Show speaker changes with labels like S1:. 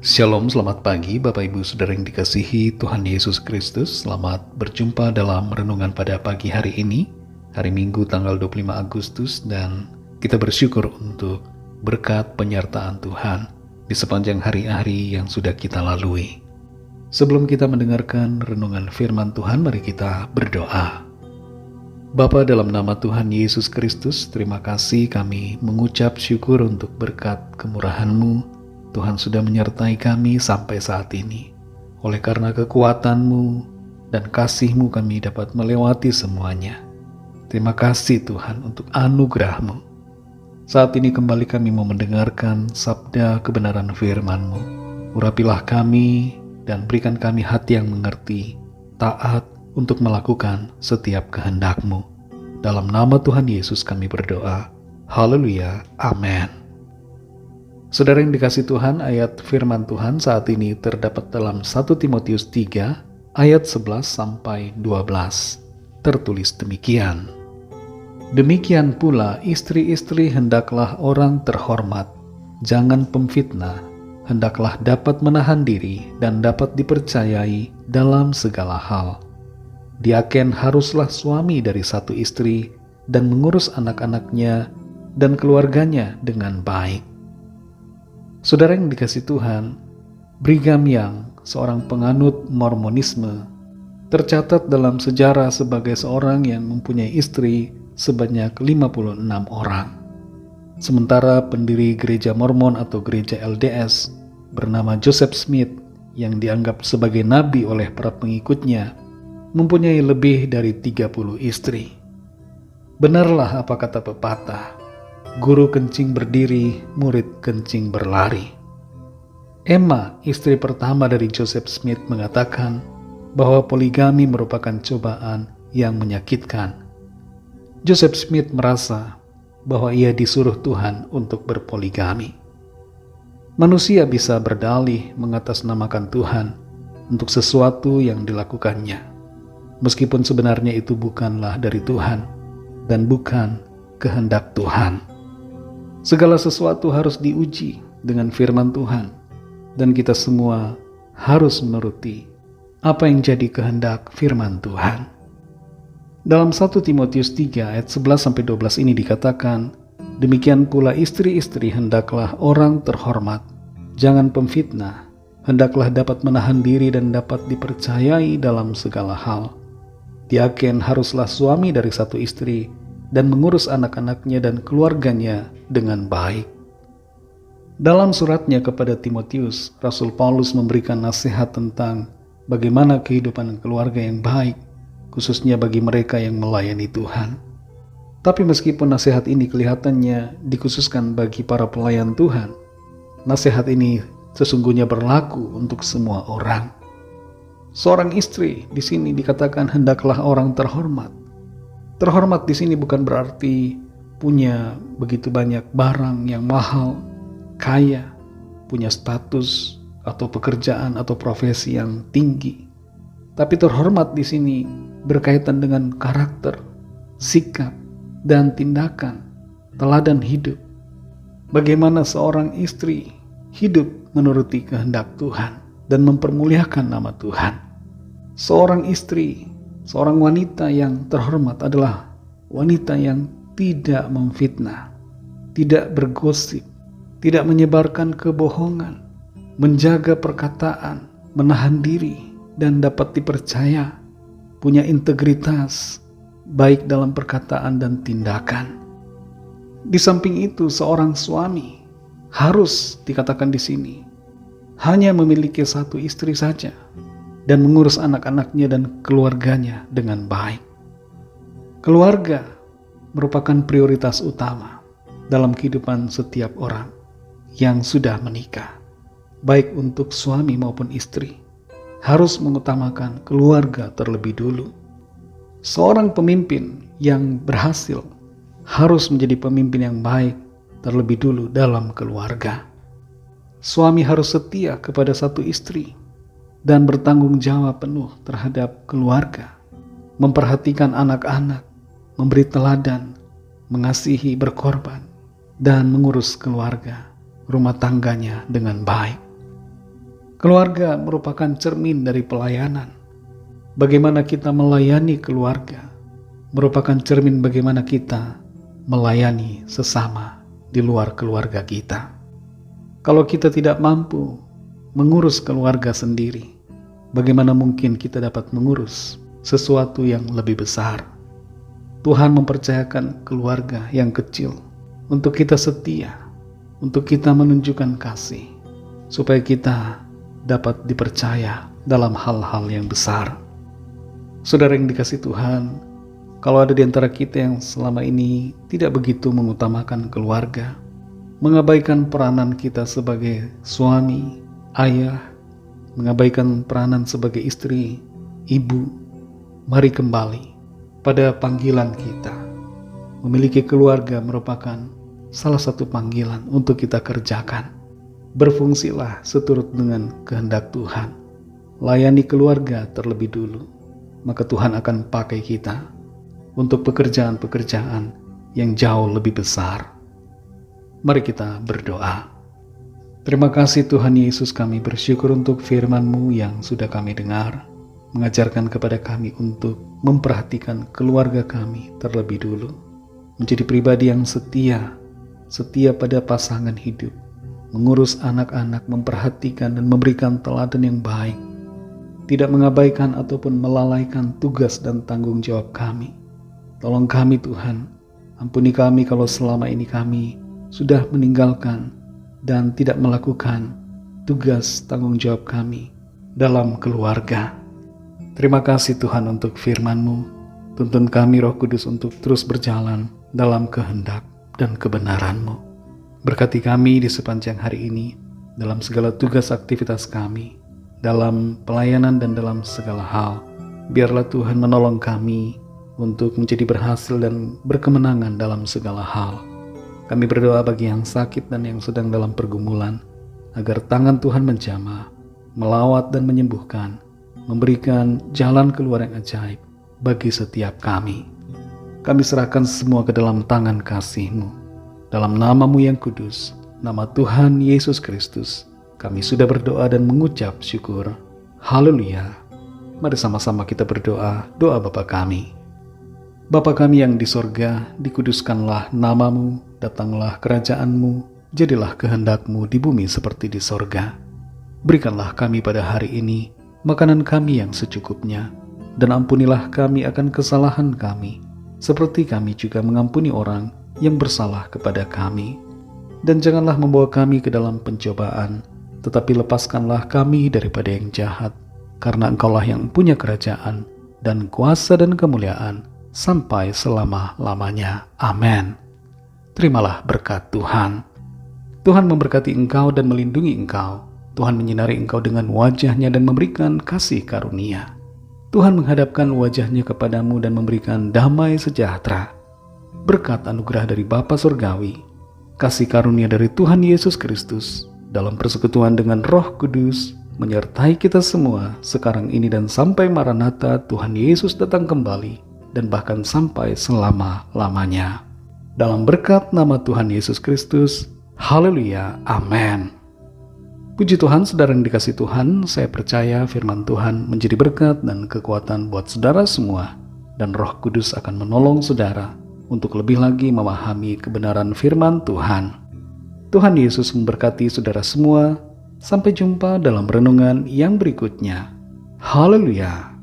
S1: Shalom, selamat pagi Bapak Ibu Saudara yang dikasihi Tuhan Yesus Kristus. Selamat berjumpa dalam renungan pada pagi hari ini, hari Minggu tanggal 25 Agustus, dan kita bersyukur untuk berkat penyertaan Tuhan di sepanjang hari-hari yang sudah kita lalui. Sebelum kita mendengarkan renungan firman Tuhan, mari kita berdoa. Bapa, dalam nama Tuhan Yesus Kristus, terima kasih kami mengucap syukur untuk berkat kemurahan-Mu. Tuhan sudah menyertai kami sampai saat ini. Oleh karena kekuatan-Mu dan kasih-Mu kami dapat melewati semuanya. Terima kasih Tuhan untuk anugerah-Mu. Saat ini kembali kami mau mendengarkan sabda kebenaran firman-Mu. Urapilah kami dan berikan kami hati yang mengerti, taat untuk melakukan setiap kehendak-Mu. Dalam nama Tuhan Yesus kami berdoa. Haleluya. Amin. Saudara yang dikasih Tuhan, ayat firman Tuhan saat ini terdapat dalam 1 Timotius 3 ayat 11 sampai 12. Tertulis demikian. Demikian pula istri-istri hendaklah orang terhormat, jangan pemfitnah, hendaklah dapat menahan diri dan dapat dipercayai dalam segala hal. Diaken haruslah suami dari satu istri dan mengurus anak-anaknya dan keluarganya dengan baik. Saudara yang dikasih Tuhan, Brigham Young, seorang penganut Mormonisme, tercatat dalam sejarah sebagai seorang yang mempunyai istri sebanyak 56 orang. Sementara pendiri gereja Mormon atau gereja LDS bernama Joseph Smith yang dianggap sebagai nabi oleh para pengikutnya mempunyai lebih dari 30 istri. Benarlah apa kata pepatah, guru kencing berdiri, murid kencing berlari. Emma, istri pertama dari Joseph Smith, mengatakan bahwa poligami merupakan cobaan yang menyakitkan. Joseph Smith merasa bahwa ia disuruh Tuhan untuk berpoligami. Manusia bisa berdalih mengatasnamakan Tuhan untuk sesuatu yang dilakukannya, meskipun sebenarnya itu bukanlah dari Tuhan dan bukan kehendak Tuhan. Segala sesuatu harus diuji dengan firman Tuhan, dan kita semua harus menuruti apa yang jadi kehendak firman Tuhan. Dalam 1 Timotius 3 ayat 11-12 ini dikatakan, demikian pula istri-istri hendaklah orang terhormat, jangan pemfitnah, hendaklah dapat menahan diri dan dapat dipercayai dalam segala hal. Diaken haruslah suami dari satu istri dan mengurus anak-anaknya dan keluarganya dengan baik. Dalam suratnya kepada Timotius, Rasul Paulus memberikan nasihat tentang bagaimana kehidupan keluarga yang baik, khususnya bagi mereka yang melayani Tuhan. Tapi meskipun nasihat ini kelihatannya dikhususkan bagi para pelayan Tuhan, nasihat ini sesungguhnya berlaku untuk semua orang. Seorang istri di sini dikatakan hendaklah orang terhormat. Terhormat di sini bukan berarti punya begitu banyak barang yang mahal, kaya, punya status atau pekerjaan atau profesi yang tinggi. Tapi terhormat di sini berkaitan dengan karakter, sikap, dan tindakan, teladan hidup. Bagaimana seorang istri hidup menuruti kehendak Tuhan dan mempermuliakan nama Tuhan. Seorang istri, seorang wanita yang terhormat adalah wanita yang tidak memfitnah, tidak bergosip, tidak menyebarkan kebohongan, menjaga perkataan, menahan diri, dan dapat dipercaya, punya integritas, baik dalam perkataan dan tindakan. Di samping itu, seorang suami harus dikatakan di sini hanya memiliki satu istri saja dan mengurus anak-anaknya dan keluarganya dengan baik. Keluarga merupakan prioritas utama dalam kehidupan setiap orang yang sudah menikah. Baik untuk suami maupun istri, harus mengutamakan keluarga terlebih dulu. Seorang pemimpin yang berhasil harus menjadi pemimpin yang baik terlebih dulu dalam keluarga. Suami harus setia kepada satu istri dan bertanggung jawab penuh terhadap keluarga, memperhatikan anak-anak, memberi teladan, mengasihi, berkorban, dan mengurus keluarga, rumah tangganya dengan baik. Keluarga merupakan cermin dari pelayanan. Bagaimana kita melayani keluarga merupakan cermin bagaimana kita melayani sesama di luar keluarga kita. Kalau kita tidak mampu mengurus keluarga sendiri, bagaimana mungkin kita dapat mengurus sesuatu yang lebih besar? Tuhan mempercayakan keluarga yang kecil untuk kita setia, untuk kita menunjukkan kasih, supaya kita dapat dipercaya dalam hal-hal yang besar. Saudara yang dikasihi Tuhan, kalau ada di antara kita yang selama ini tidak begitu mengutamakan keluarga, mengabaikan peranan kita sebagai suami, ayah, mengabaikan peranan sebagai istri, ibu, mari kembali pada panggilan kita. Memiliki keluarga merupakan salah satu panggilan untuk kita kerjakan. Berfungsilah seturut dengan kehendak Tuhan. Layani keluarga terlebih dulu, maka Tuhan akan pakai kita untuk pekerjaan-pekerjaan yang jauh lebih besar. Mari kita berdoa. Terima kasih Tuhan Yesus, kami bersyukur untuk firman-Mu yang sudah kami dengar, mengajarkan kepada kami untuk memperhatikan keluarga kami terlebih dulu, menjadi pribadi yang setia pada pasangan hidup, mengurus anak-anak, memperhatikan dan memberikan teladan yang baik, tidak mengabaikan ataupun melalaikan tugas dan tanggung jawab kami. Tolong kami Tuhan, ampuni kami kalau selama ini kami sudah meninggalkan dan tidak melakukan tugas tanggung jawab kami dalam keluarga. Terima kasih Tuhan untuk firman-Mu. Tuntun kami Roh Kudus untuk terus berjalan dalam kehendak dan kebenaran-Mu. Berkati kami di sepanjang hari ini, dalam segala tugas aktivitas kami, dalam pelayanan dan dalam segala hal. Biarlah Tuhan menolong kami untuk menjadi berhasil dan berkemenangan dalam segala hal. Kami berdoa bagi yang sakit dan yang sedang dalam pergumulan, agar tangan Tuhan menjamah, melawat dan menyembuhkan, memberikan jalan keluar yang ajaib bagi setiap kami. Kami serahkan semua ke dalam tangan kasih-Mu. Dalam nama-Mu yang kudus, nama Tuhan Yesus Kristus, kami sudah berdoa dan mengucap syukur. Haleluya. Mari sama-sama kita berdoa, doa Bapa kami. Bapa kami yang di sorga, dikuduskanlah nama-Mu, datanglah kerajaan-Mu, jadilah kehendak-Mu di bumi seperti di sorga. Berikanlah kami pada hari ini makanan kami yang secukupnya, dan ampunilah kami akan kesalahan kami, seperti kami juga mengampuni orang yang bersalah kepada kami. Dan janganlah membawa kami ke dalam pencobaan, tetapi lepaskanlah kami daripada yang jahat, karena Engkaulah yang punya kerajaan, dan kuasa dan kemuliaan, sampai selama-lamanya. Amin. Terimalah berkat Tuhan. Tuhan memberkati engkau dan melindungi engkau. Tuhan menyinari engkau dengan wajah-Nya dan memberikan kasih karunia. Tuhan menghadapkan wajah-Nya kepadamu dan memberikan damai sejahtera. Berkat anugerah dari Bapa Surgawi, kasih karunia dari Tuhan Yesus Kristus, dalam persekutuan dengan Roh Kudus, menyertai kita semua sekarang ini dan sampai Maranatha Tuhan Yesus datang kembali, dan bahkan sampai selama-lamanya. Dalam berkat nama Tuhan Yesus Kristus, haleluya, amin. Puji Tuhan, saudara yang dikasihi Tuhan, saya percaya firman Tuhan menjadi berkat dan kekuatan buat saudara semua, dan Roh Kudus akan menolong saudara untuk lebih lagi memahami kebenaran firman Tuhan. Tuhan Yesus memberkati saudara semua. Sampai jumpa dalam renungan yang berikutnya. Haleluya.